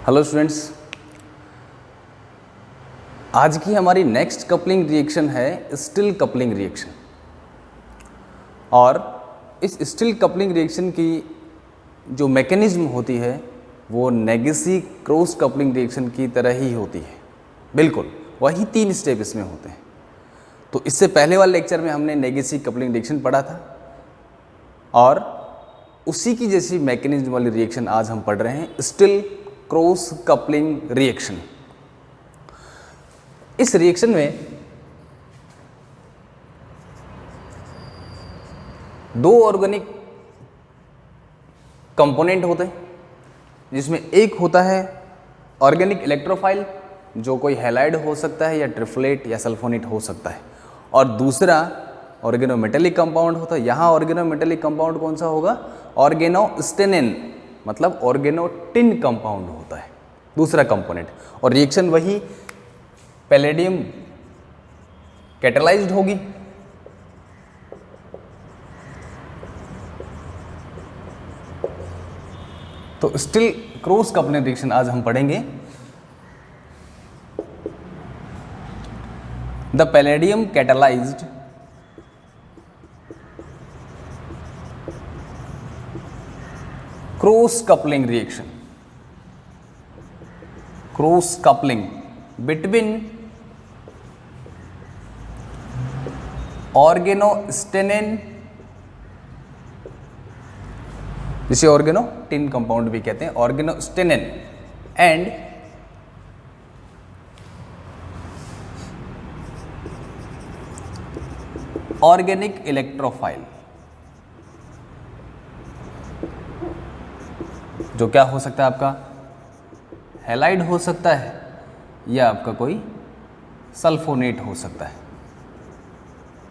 Hello students, आज की हमारी नेक्स्ट कपलिंग रिएक्शन है स्टिल कपलिंग रिएक्शन। और इस स्टिल कपलिंग रिएक्शन की जो मैकेनिज्म होती है वो नेगेसी क्रॉस कपलिंग रिएक्शन की तरह ही होती है। बिल्कुल वही 3 स्टेप इसमें होते हैं। तो इससे पहले वाले लेक्चर में हमने नेगेसी कपलिंग रिएक्शन पढ़ा था और उसी की जैसी मैकेनिज्म वाली रिएक्शन आज हम पढ़ रहे हैं, स्टिल क्रॉस कपलिंग रिएक्शन। इस रिएक्शन में दो ऑर्गेनिक कंपोनेंट होते हैं, जिसमें एक होता है ऑर्गेनिक इलेक्ट्रोफाइल जो कोई हैलाइड हो सकता है या ट्रिफ्लेट या सल्फोनेट हो सकता है, और दूसरा ऑर्गेनोमेटेलिक कंपाउंड होता है। यहाँ ऑर्गेनोमेटेलिक कंपाउंड कौन सा होगा? ऑर्गेनोस्टेनिन, मतलब ऑर्गेनोटिन कंपाउंड होता है दूसरा कंपोनेंट। और रिएक्शन वही पैलेडियम कैटालाइज्ड होगी, तो स्टिल क्रॉस कपलिंग रिएक्शन आज हम पढ़ेंगे। The palladium catalysed cross coupling reaction, cross coupling between organostannane, जिसे ऑर्गेनोटिन कंपाउंड भी कहते हैं, ऑर्गेनोस्टेनिन एंड ऑर्गेनिक इलेक्ट्रोफाइल, जो क्या हो सकता है आपका हैलाइड हो सकता है या आपका कोई सल्फोनेट हो सकता है,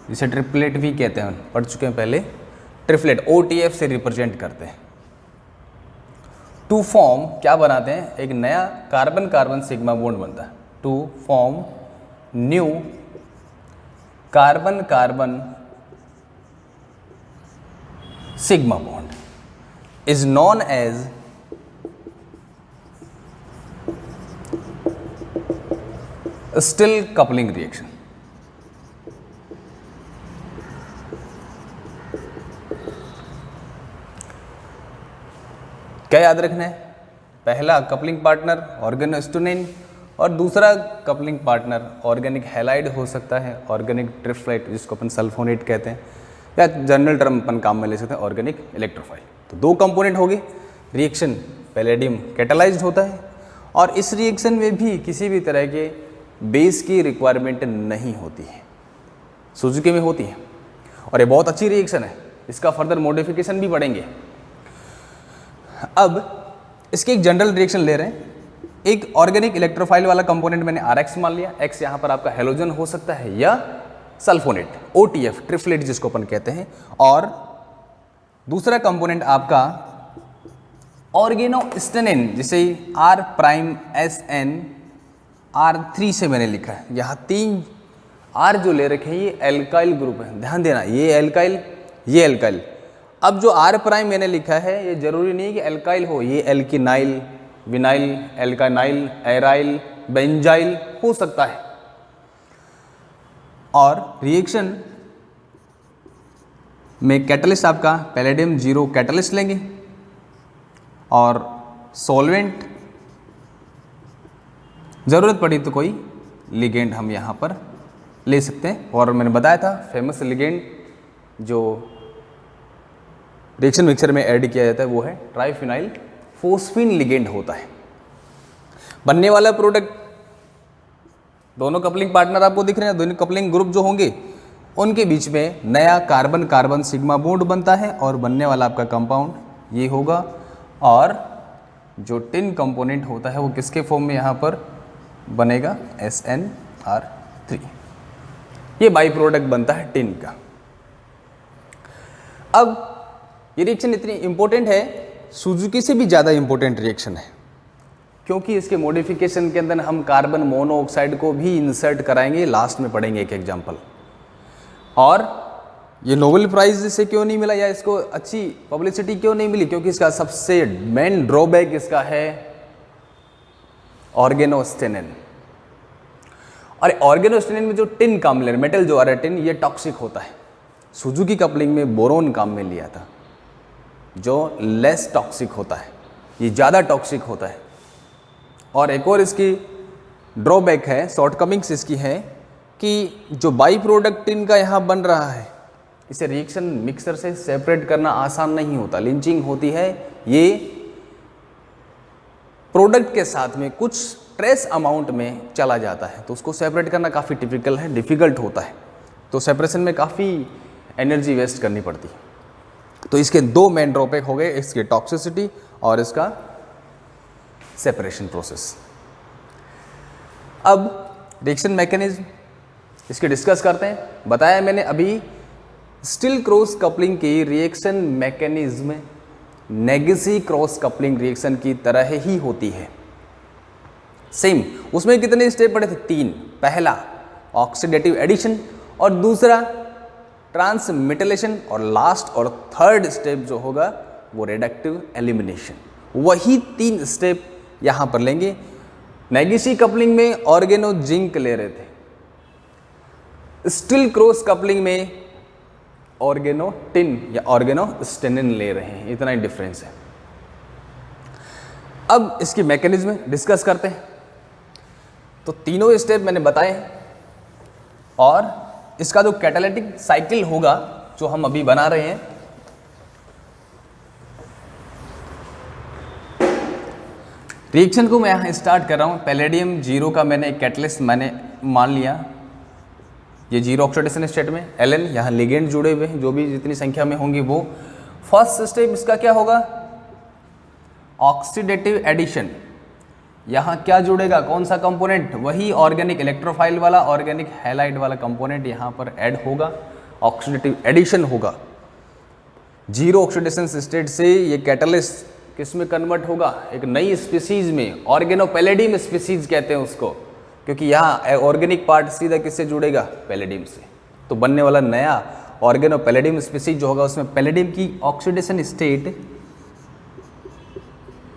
जिसे ट्रिपलेट भी कहते हैं, पढ़ चुके हैं पहले। ट्रिपलेट OTF से रिप्रेजेंट करते हैं। टू फॉर्म क्या बनाते हैं? एक नया कार्बन कार्बन सिग्मा बॉन्ड बनता है। To form new carbon carbon sigma bond is known as Stille coupling reaction. क्या याद रखना है? पहला कपलिंग पार्टनर ऑर्गेनोस्टेनिन और दूसरा कपलिंग पार्टनर ऑर्गेनिक हैलाइड हो सकता है, ऑर्गेनिक ट्रिफ्लेट जिसको अपन सल्फोनेट कहते हैं, या जनरल टर्म अपन काम में ले सकते हैं ऑर्गेनिक इलेक्ट्रोफाइल। तो दो कंपोनेंट हो गए। रिएक्शन पैलेडियम कैटालाइज्ड होता है और इस रिएक्शन में भी किसी भी तरह के बेस की रिक्वायरमेंट नहीं होती है, सुजुकी में होती है। और ये बहुत अच्छी रिएक्शन है, इसका फर्दर मॉडिफिकेशन भी पढ़ेंगे। अब इसके एक जनरल रिएक्शन ले रहे हैं। एक ऑर्गेनिक इलेक्ट्रोफाइल वाला कंपोनेंट मैंने RX मान लिया। X यहाँ पर आपका हेलोजन हो सकता है या सल्फोनेट, OTF ट्रिफ्लेट जिसको अपन कहते हैं। और दूसरा कंपोनेंट आपका ऑर्गेनोस्टेनिन, जिसे R'SN R3 से मैंने लिखा है। यहाँ 3 R जो ले रखे हैं ये एल्काइल ग्रुप है, ध्यान देना, ये एल्काइल ये एल्काइल। अब जो R' मैंने लिखा है ये जरूरी नहीं कि एल्काइल हो, ये एल्किनाइल, विनाइल, एल्कानाइल, एराइल, बेंजाइल हो सकता है। और रिएक्शन में कैटलिस्ट आपका पैलेडियम 0 कैटलिस्ट लेंगे और सॉल्वेंट, ज़रूरत पड़ी तो कोई लिगेंड हम यहाँ पर ले सकते हैं। और मैंने बताया था फेमस लिगेंड जो रिएक्शन मिक्सर में ऐड किया जाता है वो है ट्राइफिनाइल फोस्फीन लिगेंड होता है। बनने वाला प्रोडक्ट, दोनों कपलिंग पार्टनर आपको दिख रहे हैं, दोनों कपलिंग ग्रुप जो होंगे उनके बीच में नया कार्बन कार्बन सिग्मा बॉन्ड बनता है और बनने वाला आपका कंपाउंड ये होगा। और जो टिन कंपोनेंट होता है वो किसके फॉर्म में यहाँ पर बनेगा? SnR3। ये बाई प्रोडक्ट बनता है टिन का। अब ये रिएक्शन इतनी इंपॉर्टेंट है, सुजुकी से भी ज़्यादा इंपॉर्टेंट रिएक्शन है, क्योंकि इसके मॉडिफिकेशन के अंदर हम कार्बन मोनोऑक्साइड को भी इंसर्ट कराएंगे, लास्ट में पढ़ेंगे एक एग्जांपल। और ये नोबेल प्राइज इसे क्यों नहीं मिला या इसको अच्छी पब्लिसिटी क्यों नहीं मिली? क्योंकि इसका सबसे मेन ड्रॉबैक इसका है ऑर्गेनोस्टेनिन। और ऑर्गेनोस्टेनिन में जो टिन काम ले रहे मेटल जो आ रहा है टिन, ये टॉक्सिक होता है। सुजुकी कपलिंग में बोरोन काम में लिया था जो लेस टॉक्सिक होता है, ये ज़्यादा टॉक्सिक होता है। और एक और इसकी ड्रॉबैक है, शॉर्टकमिंग्स इसकी है कि जो बाई प्रोडक्ट टिन का यहाँ बन रहा है, इसे रिएक्शन मिक्सर से सेपरेट करना आसान नहीं होता, लिंचिंग होती है। ये प्रोडक्ट के साथ में कुछ ट्रेस अमाउंट में चला जाता है, तो उसको सेपरेट करना काफ़ी डिफ़िकल्ट होता है, तो सेपरेशन में काफ़ी एनर्जी वेस्ट करनी पड़ती है। तो इसके दो मेन ड्रॉबैक हो गए, इसकी टॉक्सिसिटी और इसका सेपरेशन प्रोसेस। अब रिएक्शन मैकेनिज्म इसके डिस्कस करते हैं। बताया मैंने अभी स्टिल क्रॉस कपलिंग की reaction mechanism Negishi cross coupling reaction की तरह ही होती है, सेम। उसमें कितने स्टेप पड़े थे? 3। पहला ऑक्सीडेटिव एडिशन और दूसरा ट्रांसमिटेलेशन और लास्ट और थर्ड स्टेप जो होगा वो रिडक्टिव एलिमिनेशन। वही 3 स्टेप यहाँ पर लेंगे। नेगेसी कपलिंग में ऑर्गेनो जिंक ले रहे थे, स्टिल क्रॉस कपलिंग में ऑर्गेनो टिन या ऑर्गेनो स्टेनिन ले रहे हैं, इतना ही डिफरेंस है। अब इसकी मैकेनिज्म डिस्कस करते हैं। तो तीनों स्टेप मैंने बताए हैं और इसका जो कैटालिटिक साइकिल होगा जो हम अभी बना रहे हैं, रिएक्शन को मैं यहाँ स्टार्ट कर रहा हूँ। पैलेडियम 0 का मैंने एक कैटलिस्ट मैंने मान लिया, ये 0 ऑक्सीडेशन स्टेट में। Ln यहाँ लिगेंड जुड़े हुए हैं, जो भी जितनी संख्या में होंगी वो। फर्स्ट स्टेप इसका क्या होगा? Oxidative addition. यहाँ क्या जुड़ेगा, कौन सा कंपोनेंट? वही ऑर्गेनिक इलेक्ट्रोफाइल वाला, ऑर्गेनिक हैलाइड वाला कंपोनेंट यहाँ पर ऐड होगा, ऑक्सीडेटिव एडिशन होगा। 0 ऑक्सीडेशन स्टेट से ये कैटलिस्ट किस में कन्वर्ट होगा? एक नई स्पीसीज में, ऑर्गेनोपैलेडियम स्पीसीज कहते हैं उसको, क्योंकि यहाँ ऑर्गेनिक पार्ट सीधा किससे जुड़ेगा? पैलेडियम से। तो बनने वाला नया ऑर्गेनोपैलेडियम स्पीसीज जो होगा उसमें पैलेडियम की ऑक्सीडेशन स्टेट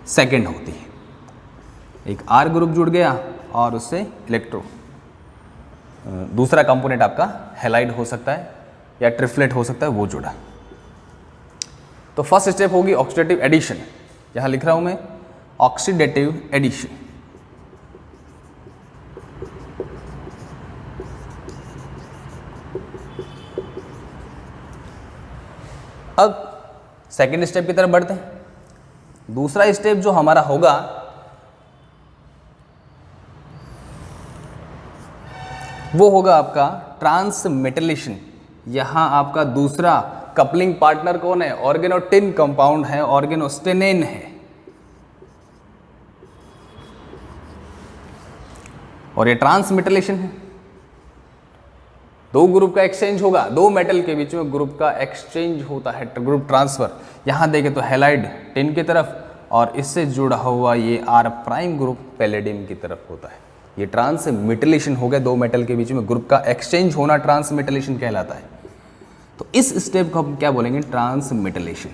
सेकंड होती है। एक R ग्रुप जुड़ गया और उससे इलेक्ट्रो दूसरा कंपोनेंट आपका हैलाइड हो सकता है या ट्रिप्लेट हो सकता है, वो जुड़ा। तो फर्स्ट स्टेप होगी ऑक्सीडेटिव एडिशन। यहाँ लिख रहा हूँ मैं ऑक्सीडेटिव एडिशन। अब सेकेंड स्टेप की तरफ बढ़ते हैं। दूसरा स्टेप जो हमारा होगा वो होगा आपका ट्रांसमेटलेशन। यहाँ आपका दूसरा कपलिंग पार्टनर कौन है? ऑर्गेनोटिन कंपाउंड है, ऑर्गेनोस्टेनिन है। और ये ट्रांसमेटलेशन है, 2 ग्रुप का एक्सचेंज होगा, 2 मेटल के बीच में ग्रुप का एक्सचेंज होता है, ग्रुप ट्रांसफर। यहाँ देखें तो हैलाइड टिन की तरफ और इससे जुड़ा हुआ ये R' ग्रुप पैलेडियम की तरफ होता है। ये ट्रांसमिटेलेशन हो गया, 2 मेटल के बीच में ग्रुप का एक्सचेंज होना ट्रांसमिटेलेशन कहलाता है। तो इस स्टेप को हम क्या बोलेंगे? ट्रांसमिटेलेशन।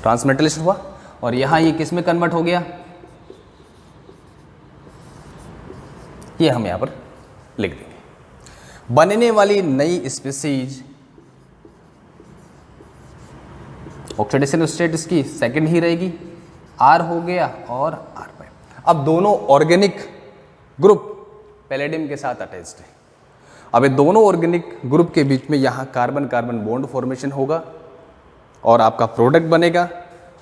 ट्रांसमिटेलेशन हुआ और यहाँ ये किस में कन्वर्ट हो गया? ये हम यहाँ पर लिख देंगे। बनने वाली नई स्पीसीज ऑक्सीडेशन स्टेट इसकी सेकंड ही रहेगी, R हो गया और R'। अब दोनों ऑर्गेनिक ग्रुप पैलेडियम के साथ अटैच्ड है। अब ये दोनों ऑर्गेनिक ग्रुप के बीच में यहाँ कार्बन कार्बन बॉन्ड फॉर्मेशन होगा और आपका प्रोडक्ट बनेगा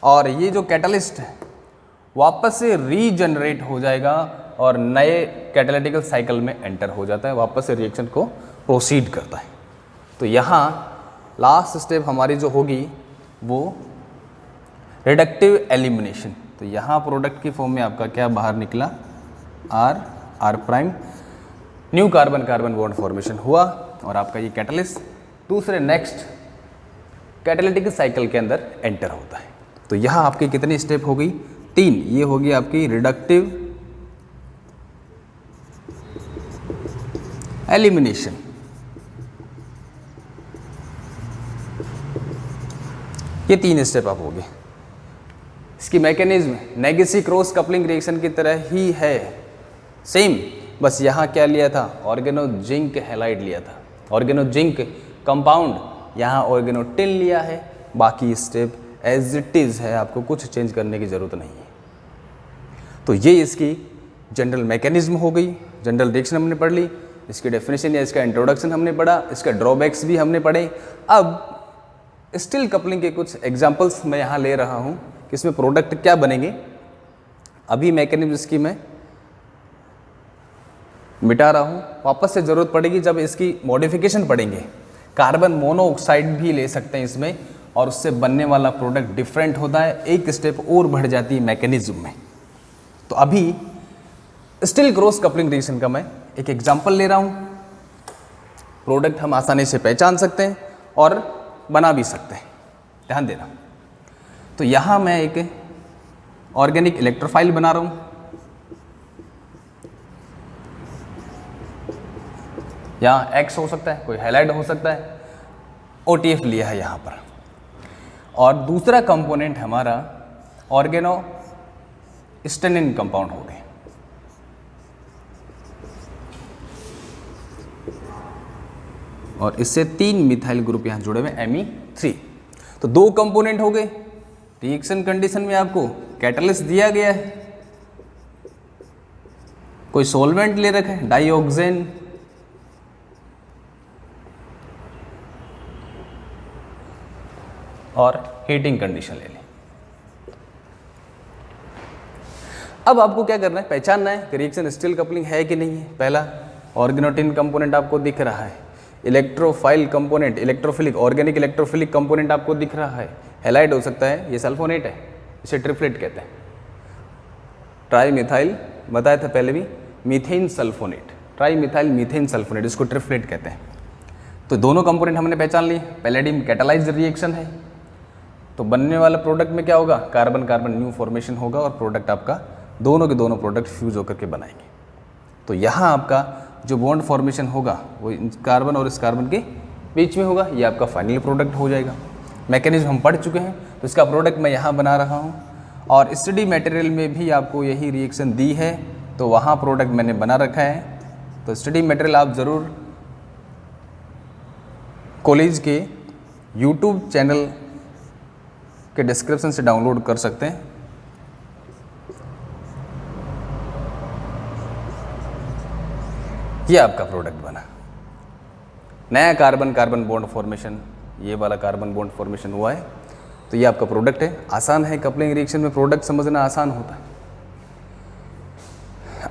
और ये जो कैटलिस्ट है वापस से रीजनरेट हो जाएगा और नए कैटालिटिकल साइकिल में एंटर हो जाता है, वापस से रिएक्शन को प्रोसीड करता है। तो यहाँ लास्ट स्टेप हमारी जो होगी वो रिडक्टिव एलिमिनेशन। तो यहाँ प्रोडक्ट की फॉर्म में आपका क्या बाहर निकला? R', new carbon carbon bond formation हुआ और आपका ये कैटलिस्ट दूसरे नेक्स्ट कैटालिटिक साइकिल के अंदर एंटर होता है। तो यहाँ आपकी कितनी स्टेप हो गई? 3। ये होगी आपकी रिडक्टिव एलिमिनेशन। ये 3 स्टेप आप हो गए। इसकी mechanism Negishi cross coupling reaction की तरह ही है, सेम, बस यहाँ क्या लिया था, ऑर्गेनो जिंक हैलाइड लिया था, ऑर्गेनो जिंक कंपाउंड, यहाँ ऑर्गेनो टिन लिया है। बाकी स्टेप एज इट इज़ है, आपको कुछ चेंज करने की ज़रूरत नहीं है। तो ये इसकी जनरल मैकेनिज्म हो गई, जनरल रिएक्शन हमने पढ़ ली, इसकी डेफिनेशन या इसका इंट्रोडक्शन हमने पढ़ा, इसका ड्रॉबैक्स भी हमने पढ़े। अब स्टिल कपलिंग के कुछ एग्जांपल्स मैं यहाँ ले रहा हूँ कि इसमें प्रोडक्ट क्या बनेंगे। अभी मैकेनिज्म इसकी मैं मिटा रहा हूँ, वापस से ज़रूरत पड़ेगी जब इसकी मॉडिफिकेशन पढ़ेंगे। कार्बन मोनोऑक्साइड भी ले सकते हैं इसमें, और उससे बनने वाला प्रोडक्ट डिफरेंट होता है, एक स्टेप और बढ़ जाती है मैकेनिज्म में। तो अभी स्टिल क्रॉस कपलिंग रिएक्शन का मैं एक एग्जांपल ले रहा हूँ। प्रोडक्ट हम आसानी से पहचान सकते हैं और बना भी सकते हैं, ध्यान देना। तो यहाँ मैं एक ऑर्गेनिक इलेक्ट्रोफाइल बना रहा हूँ, यहाँ X हो सकता है, कोई हैलाइड हो सकता है, OTF लिया है यहाँ पर। और दूसरा कंपोनेंट हमारा ऑर्गेनो स्टेनिन कंपाउंड हो गए। और इससे 3 मिथाइल ग्रुप यहाँ जुड़े हुए Me3। तो 2 कंपोनेंट हो गए। रिएक्शन कंडीशन में आपको कैटलिस्ट दिया गया है, कोई सॉल्वेंट ले रखा है, डाइऑक्सेन, और हीटिंग कंडीशन ले लें। अब आपको क्या करना है, पहचानना है कि रिएक्शन स्टिल कपलिंग है कि नहीं है। पहला ऑर्गेनोटिन कंपोनेंट आपको दिख रहा है, electrophile component, electrophilic, organic electrophilic component आपको दिख रहा है, हैलाइड हो सकता है, ये सल्फोनेट है, इसे ट्रिप्लेट कहते हैं। ट्राई मिथाइल बताया था पहले भी, methane sulfonate, trimethyl methane sulfonate, इसको ट्रिप्लेट कहते हैं। तो दोनों कंपोनेंट हमने पहचान लिए। पैलेडियम कैटालाइज्ड रिएक्शन है, तो बनने वाला प्रोडक्ट में क्या होगा, कार्बन कार्बन न्यू फॉर्मेशन होगा और प्रोडक्ट आपका दोनों के दोनों प्रोडक्ट फ्यूज होकर के बनाएंगे। तो यहाँ आपका जो बॉन्ड फॉर्मेशन होगा वो कार्बन और इस कार्बन के बीच में होगा, ये आपका फाइनल प्रोडक्ट हो जाएगा। मैकेनिज्म हम पढ़ चुके हैं, तो इसका प्रोडक्ट मैं यहाँ बना रहा हूँ। और स्टडी मटेरियल में भी आपको यही रिएक्शन दी है, तो वहाँ प्रोडक्ट मैंने बना रखा है। तो स्टडी मटेरियल आप ज़रूर कॉलेज के यूट्यूब चैनल के डिस्क्रिप्शन से डाउनलोड कर सकते हैं। ये आपका प्रोडक्ट बना, नया कार्बन कार्बन बॉन्ड फॉर्मेशन, ये वाला कार्बन बॉन्ड फॉर्मेशन हुआ है। तो ये आपका प्रोडक्ट है। आसान है, कपलिंग रिएक्शन में प्रोडक्ट समझना आसान होता है।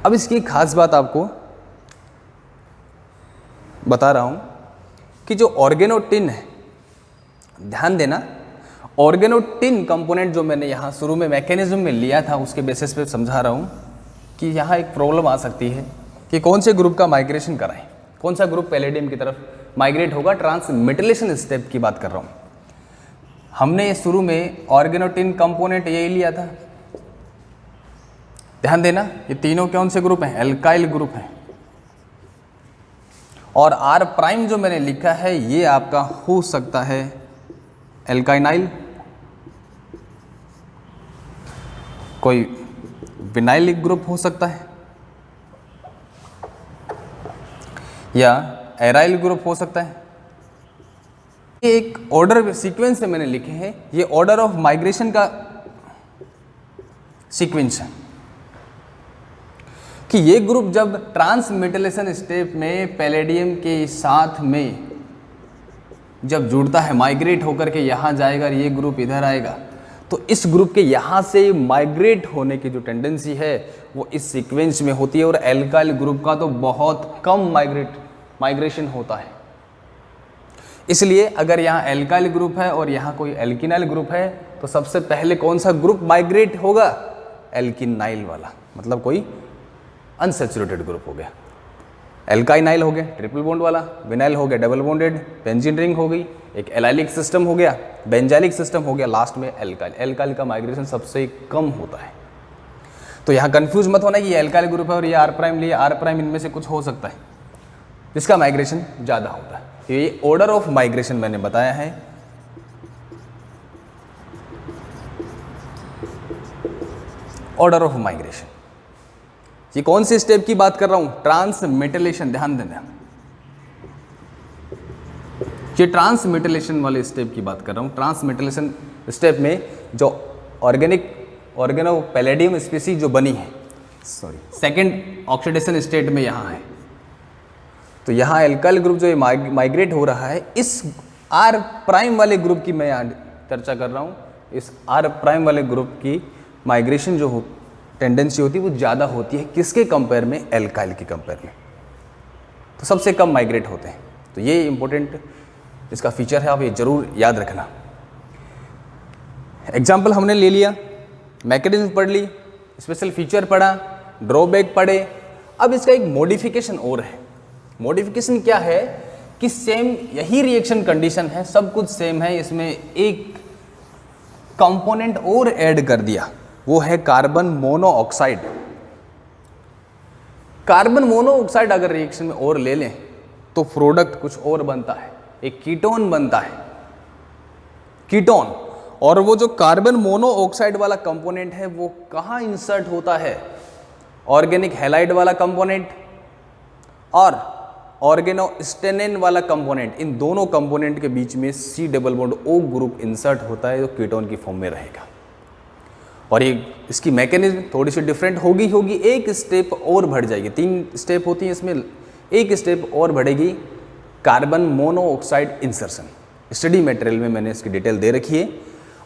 अब इसकी एक खास बात आपको बता रहा हूँ कि जो ऑर्गेनोटिन है, ध्यान देना, ऑर्गेनोटिन कंपोनेंट जो मैंने यहाँ शुरू में मैकेनिज्म में लिया था उसके बेसिस पे समझा रहा हूँ कि यहाँ एक प्रॉब्लम आ सकती है कि कौन से ग्रुप का माइग्रेशन कराएं, कौन सा ग्रुप पैलेडियम की तरफ माइग्रेट होगा। ट्रांसमेटिलेशन स्टेप की बात कर रहा हूँ। हमने शुरू में ऑर्गेनोटिन कंपोनेंट यही लिया था, ध्यान देना। ये तीनों कौन से ग्रुप हैं, एल्काइल ग्रुप हैं। और R' जो मैंने लिखा है ये आपका हो सकता है एल्काइनाइल, कोई विनाइलिक ग्रुप हो सकता है, या एराइल ग्रुप हो सकता है। ये एक ऑर्डर सीक्वेंस में मैंने लिखे हैं, ये ऑर्डर ऑफ माइग्रेशन का सीक्वेंस है कि ये ग्रुप जब ट्रांसमेटिलेशन स्टेप में पैलेडियम के साथ में जब जुड़ता है, माइग्रेट होकर के यहाँ जाएगा, ये ग्रुप इधर आएगा, तो इस ग्रुप के यहाँ से माइग्रेट होने की जो टेंडेंसी है वो इस सीक्वेंस में होती है। और एल्काइल ग्रुप का तो बहुत कम माइग्रेशन होता है। इसलिए अगर यहाँ एल्काइल ग्रुप है और यहाँ कोई एल्किनाइल ग्रुप है तो सबसे पहले कौन सा ग्रुप माइग्रेट होगा, एल्किनाइल वाला, मतलब कोई अनसैचुरेटेड ग्रुप हो गया। एल्काइनाइल हो गया ट्रिपल बॉन्ड वाला, विनाइल हो गया डबल बॉन्डेड, बेंजीन रिंग हो गई, एक एलाइलिक सिस्टम हो गया, बेंजाइलिक सिस्टम हो गया, लास्ट में एल्काइल। एल्काइल का माइग्रेशन सबसे कम होता है। तो यहाँ कंफ्यूज मत होना कि ये एल्काइल ग्रुप है और ये R' लिया, R' इनमें से कुछ हो सकता है जिसका माइग्रेशन ज़्यादा होता है। ये ऑर्डर ऑफ माइग्रेशन मैंने बताया है। Order of migration. ये कौन से स्टेप की बात कर रहा हूं? ट्रांसमेटिलेशन। ध्यान देना, ये ट्रांसमेटिलेशन वाले स्टेप की बात कर रहा हूं। ट्रांसमेटिलेशन स्टेप में जो ऑर्गेनो पैलेडियम स्पीसीज जो बनी है, सेकेंड ऑक्सीडेशन स्टेट में यहाँ है, तो यहाँ एल्काइल ग्रुप जो माइग्रेट हो रहा है, इस आर प्राइम वाले ग्रुप की मैं यहाँ चर्चा कर रहा हूँ। इस आर प्राइम वाले ग्रुप की माइग्रेशन जो टेंडेंसी होती है वो ज़्यादा होती है किसके कंपेयर में? एल्काइल के कंपेयर में। तो सबसे कम माइग्रेट होते हैं। तो ये इंपॉर्टेंट इसका फीचर है, आप ये जरूर याद रखना। एग्जाम्पल हमने ले लिया, मैकेनिज्म पढ़ ली, स्पेशल फीचर पढ़ा, ड्रॉबैक पढ़े। अब इसका एक मॉडिफिकेशन और है। मॉडिफिकेशन क्या है कि सेम यही रिएक्शन कंडीशन है, सब कुछ सेम है, इसमें एक कंपोनेंट और ऐड कर दिया, वो है कार्बन मोनोऑक्साइड। कार्बन मोनोऑक्साइड अगर रिएक्शन में और ले लें तो प्रोडक्ट कुछ और बनता है, एक कीटोन बनता है, कीटोन। और वो जो कार्बन मोनोऑक्साइड वाला कंपोनेंट है वो कहाँ इंसर्ट होता है? ऑर्गेनिक हैलाइड वाला कंपोनेंट और ऑर्गेनोस्टेनिन वाला कंपोनेंट, इन दोनों कंपोनेंट के बीच में C double bond O group insert होता है, जो कीटोन की फॉर्म में रहेगा। और ये इसकी मैकेनिज्म थोड़ी सी डिफरेंट होगी, एक स्टेप और बढ़ जाएगी। 3 स्टेप होती है इसमें, एक स्टेप और बढ़ेगी, carbon monoxide insertion. Study material में मैंने इसकी डिटेल दे रखी है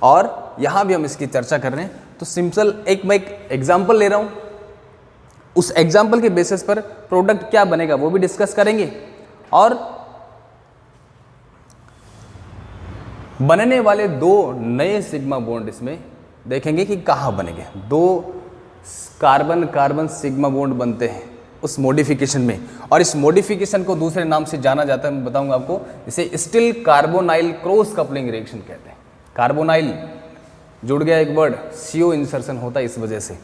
और यहाँ भी हम इसकी चर्चा कर रहे हैं। तो सिंपल मैं एक एग्जाम्पल ले रहा हूँ, उस एग्जाम्पल के बेसिस पर प्रोडक्ट क्या बनेगा वो भी डिस्कस करेंगे और बनने वाले 2 नए सिग्मा बॉन्ड इसमें देखेंगे कि कहाँ बनेंगे। 2 कार्बन कार्बन सिग्मा बॉन्ड बनते हैं उस मॉडिफिकेशन में, और इस मॉडिफिकेशन को दूसरे नाम से जाना जाता है, मैं बताऊंगा आपको। इसे steel carbonyl cross coupling reaction कहते हैं। कार्बोनाइल जुड़ गया एक वर्ड, CO इंसर्शन होता है इस वजह से।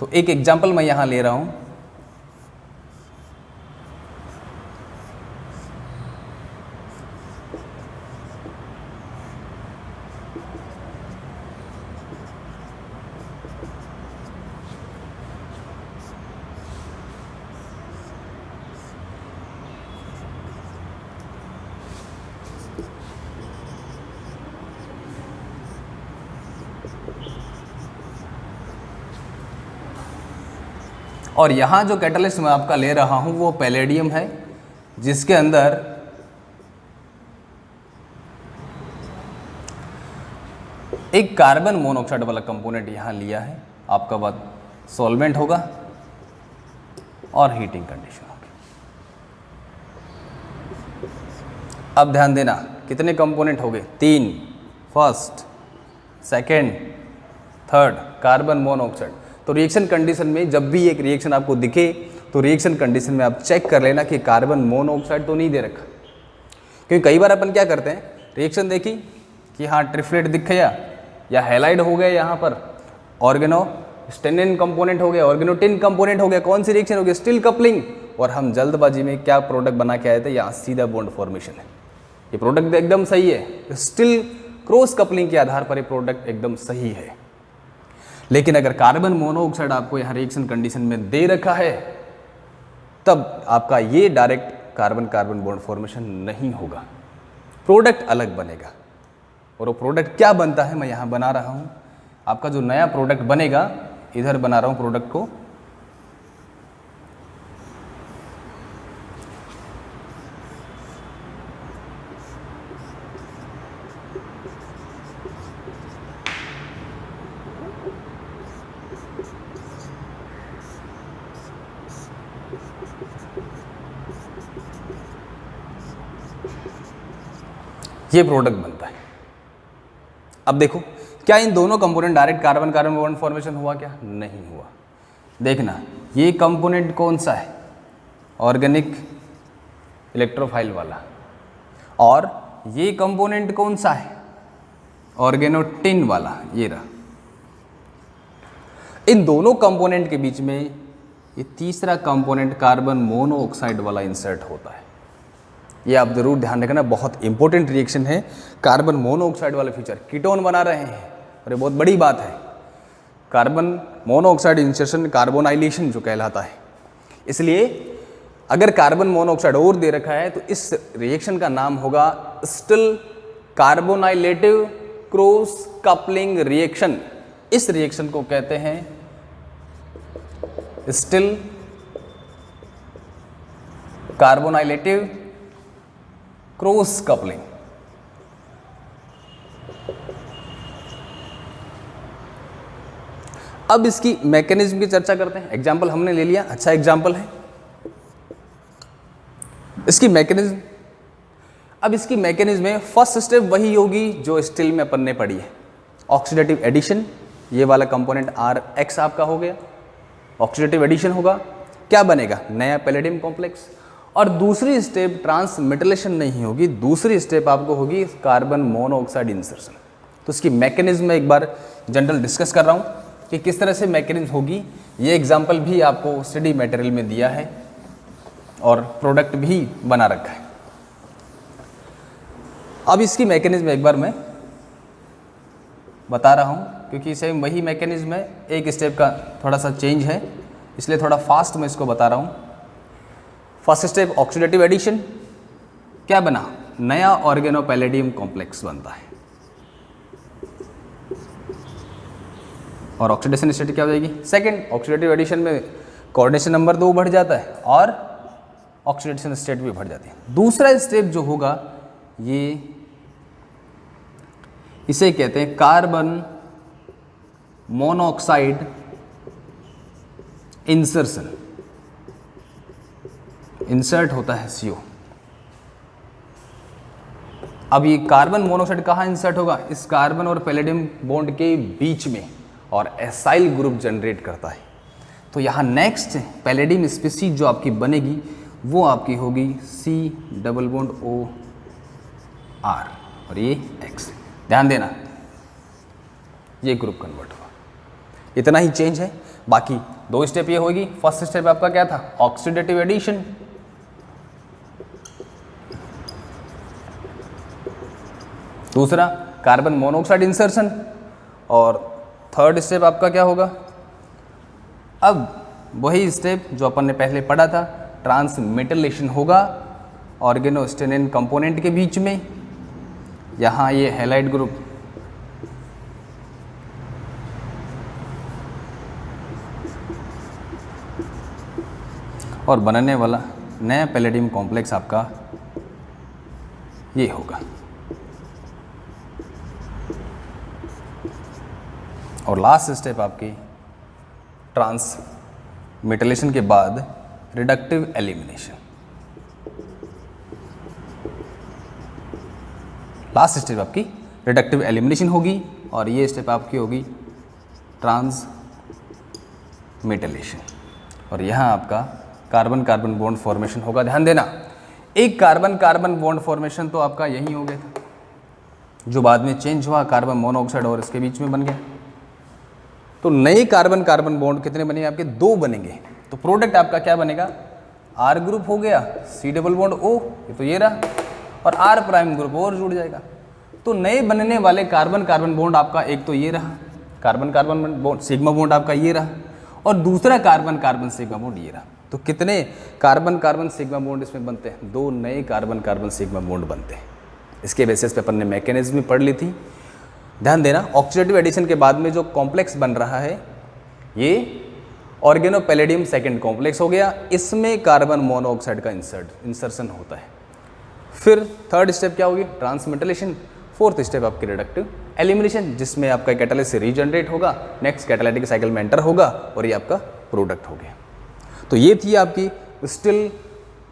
तो एक एग्जाम्पल मैं यहां ले रहा हूं, और यहाँ जो कैटलिस्ट मैं आपका ले रहा हूँ वो पैलेडियम है, जिसके अंदर एक कार्बन मोनोऑक्साइड वाला कंपोनेंट यहाँ लिया है। आपका बात सॉल्वेंट होगा और हीटिंग कंडीशन होगी। अब ध्यान देना, कितने कंपोनेंट हो गए? 3, first, second, third, carbon monoxide. तो रिएक्शन कंडीशन में जब भी एक रिएक्शन आपको दिखे तो रिएक्शन कंडीशन में आप चेक कर लेना कि कार्बन मोनोऑक्साइड तो नहीं दे रखा। क्योंकि कई बार अपन क्या करते हैं, रिएक्शन देखी कि हाँ ट्रिफ्लेट दिख गया या हैलाइड हो गया, यहाँ पर ऑर्गेनोस्टेनिन कंपोनेंट हो गया, ऑर्गेनोटिन कंपोनेंट हो गया, कौन सी रिएक्शन हो गई? Steel coupling. और हम जल्दबाजी में क्या प्रोडक्ट बना के आए थे? यहाँ सीधा बॉन्ड फॉर्मेशन है। ये प्रोडक्ट एकदम सही है, स्टील क्रॉस कपलिंग के आधार पर ये प्रोडक्ट एकदम सही है। लेकिन अगर कार्बन मोनोऑक्साइड आपको यहाँ रिएक्शन कंडीशन में दे रखा है, तब आपका ये direct carbon carbon bond formation नहीं होगा, प्रोडक्ट अलग बनेगा। और वो प्रोडक्ट क्या बनता है मैं यहाँ बना रहा हूँ। आपका जो नया प्रोडक्ट बनेगा, इधर बना रहा हूँ प्रोडक्ट को, ये प्रोडक्ट बनता है। अब देखो, क्या इन दोनों component direct carbon carbon bond formation हुआ? क्या नहीं हुआ। देखना, ये कंपोनेंट कौन सा है? ऑर्गेनिक इलेक्ट्रोफाइल वाला। और ये कंपोनेंट कौन सा है? ऑर्गेनोटिन वाला। ये रहा। इन दोनों कंपोनेंट के बीच में ये तीसरा कंपोनेंट कार्बन मोनोऑक्साइड वाला इंसर्ट होता है। ये आप जरूर ध्यान रखना, बहुत इंपॉर्टेंट रिएक्शन है। कार्बन मोनोऑक्साइड वाला फीचर कीटोन बना रहे हैं और ये बहुत बड़ी बात है। कार्बन मोनोऑक्साइड इंसर्शन कार्बोनाइलेशन जो कहलाता है। इसलिए अगर कार्बन मोनोऑक्साइड और दे रखा है तो इस रिएक्शन का नाम होगा स्टिल कार्बोनाइलेटिव क्रॉस कपलिंग रिएक्शन। इस रिएक्शन को कहते हैं स्टिल कार्बोनाइलेटिव क्रॉस कपलिंग। अब इसकी मैकेनिज्म की चर्चा करते हैं। एग्जाम्पल हमने ले लिया, अच्छा एग्जाम्पल है इसकी मैकेनिज्म। अब इसकी मैकेनिज्म में फर्स्ट स्टेप वही होगी जो स्टील में अपन ने पढ़ी है, ऑक्सीडेटिव एडिशन। ये वाला कंपोनेंट RX आपका हो गया, ऑक्सीडेटिव एडिशन होगा, क्या बनेगा, नया पैलेडियम कॉम्प्लेक्स। और दूसरी स्टेप ट्रांसमेटलेशन नहीं होगी, दूसरी स्टेप आपको होगी कार्बन मोनोऑक्साइड इंसर्शन। तो इसकी मैकेनिज्म में एक बार जनरल डिस्कस कर रहा हूँ कि किस तरह से मैकेनिज्म होगी। ये एग्जाम्पल भी आपको स्टडी मटेरियल में दिया है और प्रोडक्ट भी बना रखा है। अब इसकी मैकेनिज्म एक बार मैं बता रहा हूँ क्योंकि सेम वही मैकेनिज्म है, एक स्टेप का थोड़ा सा चेंज है, इसलिए थोड़ा फास्ट मैं इसको बता रहा हूँ। फर्स्ट स्टेप ऑक्सीडेटिव एडिशन, क्या बना, नया ऑर्गेनोपैलेडियम कॉम्प्लेक्स बनता है। और ऑक्सीडेशन स्टेट क्या हो जाएगी, सेकंड। ऑक्सीडेटिव एडिशन में कोऑर्डिनेशन नंबर 2 बढ़ जाता है और ऑक्सीडेशन स्टेट भी बढ़ जाती है। दूसरा स्टेप जो होगा ये इसे कहते हैं कार्बन मोनोऑक्साइड इंसर्शन। इंसर्ट होता है CO। अब ये कार्बन मोनोऑक्साइड कहाँ इंसर्ट होगा, इस कार्बन और पैलेडियम बॉन्ड के बीच में, और एसाइल ग्रुप जनरेट करता है। तो यहाँ नेक्स्ट पैलेडियम स्पीसीज जो आपकी बनेगी वो आपकी होगी C डबल बॉन्ड OR और ये X। ध्यान देना ये ग्रुप कन्वर्ट हुआ, इतना ही चेंज है। बाकी 2 स्टेप ये होगी। फर्स्ट स्टेप आपका क्या था, ऑक्सीडेटिव एडिशन। दूसरा कार्बन मोनोऑक्साइड इंसर्शन। और थर्ड स्टेप आपका क्या होगा, अब वही स्टेप जो अपन ने पहले पढ़ा था, ट्रांसमेटलेशन होगा ऑर्गेनोस्टेनिन कंपोनेंट के बीच में। यहाँ ये हैलाइड ग्रुप और बनने वाला नया पैलेडियम कॉम्प्लेक्स आपका ये होगा। और लास्ट स्टेप आपकी ट्रांसमेटलेशन के बाद रिडक्टिव एलिमिनेशन। लास्ट स्टेप आपकी रिडक्टिव एलिमिनेशन होगी और ये स्टेप आपकी होगी ट्रांसमेटलेशन। और यहाँ आपका कार्बन कार्बन बॉन्ड फॉर्मेशन होगा। ध्यान देना, एक कार्बन कार्बन बॉन्ड फॉर्मेशन तो आपका यही हो गया था, जो बाद में चेंज हुआ, कार्बन मोनोऑक्साइड और इसके बीच में बन गया। तो नए कार्बन कार्बन बॉन्ड कितने बनेंगे आपके, 2 बनेंगे। तो प्रोडक्ट आपका क्या बनेगा, R ग्रुप हो गया, C डबल बॉन्ड O, ये तो ये रहा, और R प्राइम ग्रुप और जुड़ जाएगा। तो नए बनने वाले कार्बन कार्बन बॉन्ड आपका एक तो ये रहा, carbon carbon bond sigma bond आपका ये रहा, और दूसरा कार्बन कार्बन सिग्मा बॉन्ड ये रहा। तो कितने कार्बन कार्बन सिग्मा बॉन्ड इसमें बनते हैं, 2 नए कार्बन कार्बन सिग्मा बॉन्ड बनते हैं। इसके बेसिस पे अपन ने मैकेनिज्म भी पढ़ ली थी। ध्यान देना, ऑक्सीडेटिव एडिशन के बाद में जो कॉम्प्लेक्स बन रहा है ये ऑर्गेनोपैलेडियम सेकंड कॉम्प्लेक्स हो गया, इसमें कार्बन मोनोऑक्साइड का इंसर्शन होता है। फिर थर्ड स्टेप क्या होगी, ट्रांसमेटलेशन। फोर्थ स्टेप आपकी रिडक्टिव एलिमिनेशन, जिसमें आपका कैटालिसिस रीजनरेट होगा, नेक्स्ट कैटालिटिक साइकिल में एंटर होगा और ये आपका प्रोडक्ट हो गया। तो ये थी आपकी स्टिल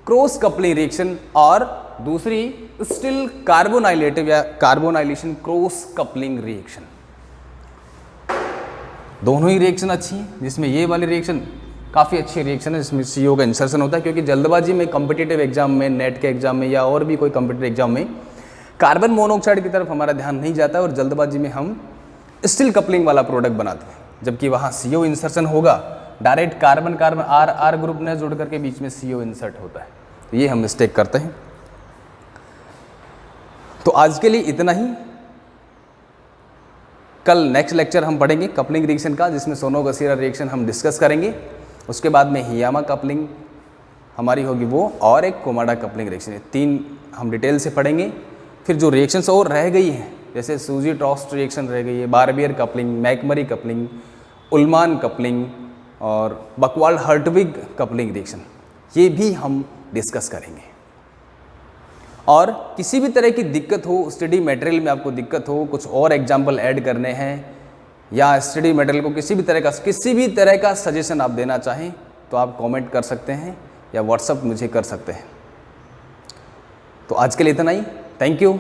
क्रॉस कपलिंग रिएक्शन और दूसरी स्टिल कार्बोनाइलेटिव या कार्बोनाइलेशन क्रॉस कपलिंग रिएक्शन। दोनों ही रिएक्शन अच्छी हैं, जिसमें ये वाली रिएक्शन काफ़ी अच्छी रिएक्शन है, जिसमें CO का इंसर्शन होता है। क्योंकि जल्दबाजी में कॉम्पिटिटिव एग्जाम में, नेट के एग्जाम में या और भी कोई कॉम्पिटिटिव एग्जाम में कार्बन मोनोऑक्साइड की तरफ हमारा ध्यान नहीं जाता और जल्दबाजी में हम स्टिल कपलिंग वाला प्रोडक्ट बनाते हैं, जबकि वहाँ CO इंसर्शन होगा, direct carbon carbon R group ने जुड़ करके बीच में CO इंसर्ट होता है। तो ये हम मिस्टेक करते हैं। तो आज के लिए इतना ही। कल नेक्स्ट लेक्चर हम पढ़ेंगे कपलिंग रिएक्शन का, जिसमें सोनो-गसीरा रिएक्शन हम डिस्कस करेंगे। उसके बाद में हियामा कपलिंग हमारी होगी वो, और एक कुमाडा कपलिंग रिएक्शन, 3 हम डिटेल से पढ़ेंगे। फिर जो रिएक्शंस और रह गई हैं, जैसे सूजी-टॉस्ट रिएक्शन रह गई है, बारबियर कपलिंग, मैकमरी कपलिंग, उल्मान कपलिंग और बकवाल्ड-हर्टविग कपलिंग रिएक्शन, ये भी हम डिस्कस करेंगे। और किसी भी तरह की दिक्कत हो, स्टडी मटेरियल में आपको दिक्कत हो, कुछ और एग्जाम्पल ऐड करने हैं, या स्टडी मटेरियल को किसी भी तरह का सजेशन आप देना चाहें तो आप कमेंट कर सकते हैं या व्हाट्सअप मुझे कर सकते हैं। तो आज के लिए इतना ही। Thank you.